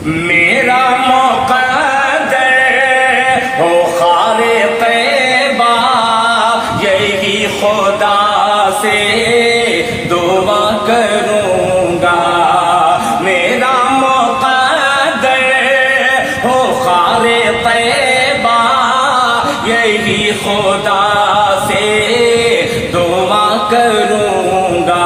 میرا مقدر ہو خار طیبہ، یہی خدا سے دعا کروں گا۔ میرا مقدر ہو خار طیبہ، یہی خدا سے دعا کروں گا۔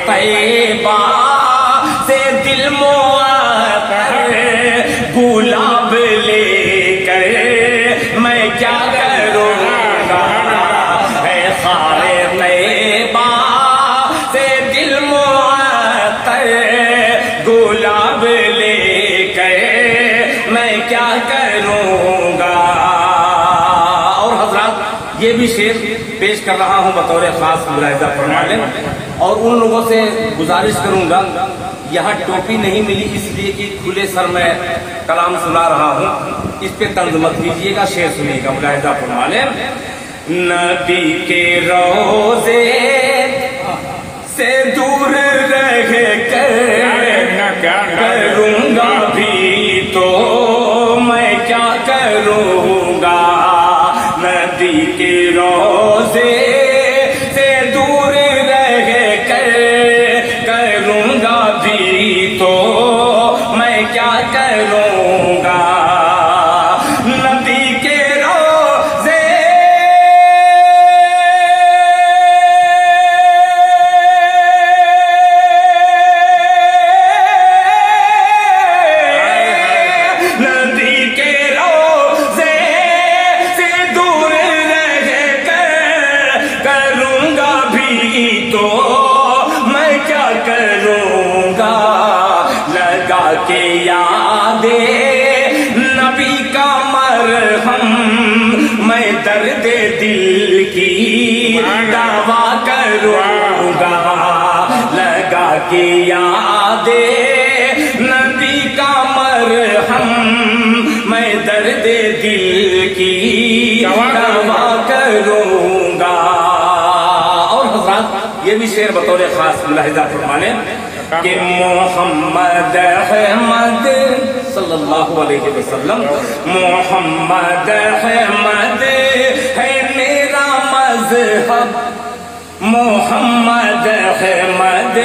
طیبہ سے دل معطر گلاب لے کر میں کیا کروں گا، ہے خار طیبہ سے دل معطر گلاب لے کر میں کیا کروں گا۔ اور حضرات یہ بھی شعر پیش کر رہا ہوں بطور خاص ملاحظہ فرما لیں، اور ان لوگوں سے گزارش کروں گا، یہاں ٹوپی نہیں ملی اس لیے کہ کھلے سر میں کلام سنا رہا ہوں، اس پہ طنز مت کیجیے گا، شعر سنیے گا، ملاحظہ فرما لیں۔ نبی کے روضے سے دور رہ کر کروں گا بھی تو میں کیا کروں گا، نبی کے روضے سے دور کروں گا بھی تو میں کیا کروں گا، نبی کے روضے نبی کے روضے سے دور رہ کر کروں گا بھی تو میں کیا کروں گا، لگا کے یاد نبی کا مرہم میں درد دل کی دوا کروں گا، لگا کے یاد نبی کا مرہم میں درد دل کی دوا کروں گا۔ اور حضرات یہ بھی شعر بطور خاص ملاحظہ فرمانے کہ محمد احمد صلی اللہ علیہ وسلم، محمد احمد ہے میرا مذہب، محمد احمد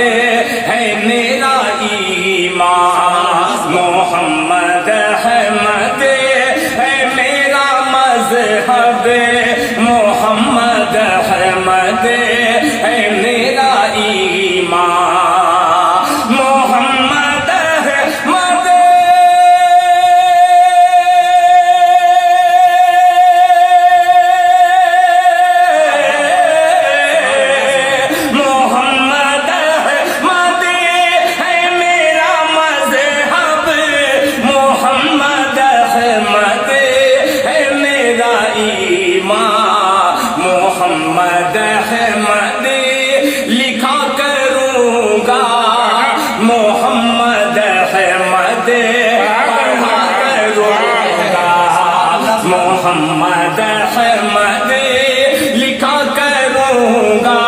ہے میرا ایمان، محمد احمد ہے میرا مذہب، محمد احمد ہے میرا ایمان، محمد احمد محمد احمد ہے میرا مذہب، محمد احمد ہے میرا ایمان، محمد احمد لکھا کروں گا، محمد احمد پڑھا کروں گا، محمد احمد لکھا کروں گا،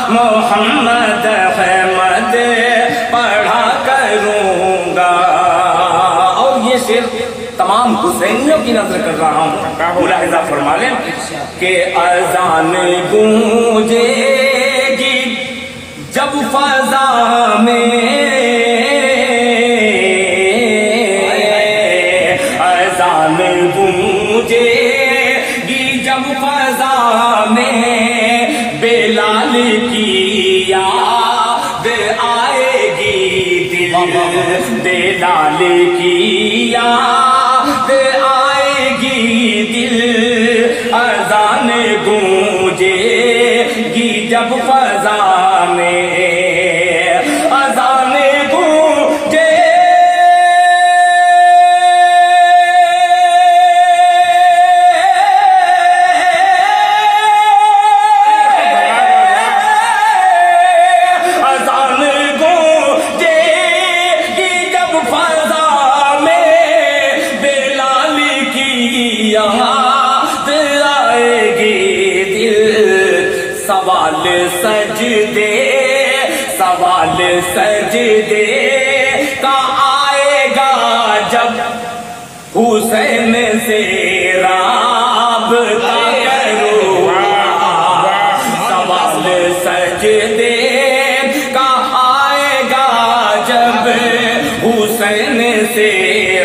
محمد احمد پڑھا کروں گا۔ اور یہ شعر تمام حسینیوں کی نظر کر رہا ہوں، ملاحظہ فرما لیں کہ اذان گونجے گی جب فضا میں، اذان گونجے گی جب فضا میں، بلال کی یاد آئے گی دل، بلال کی یاد آئے گی دل، اذان گونجے گی جب فضا میں، اذان گونجے سوال سجدے کا آئے گا جب حسین سے رابطہ کروں گا، سوال سجدے کا آئے گا جب حسین سے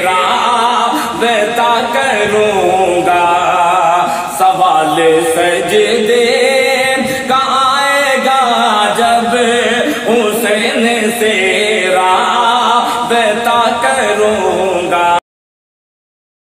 رابطہ کروں گا، سوال سجدے کا آئے گا جب حسین سے رابطہ کروں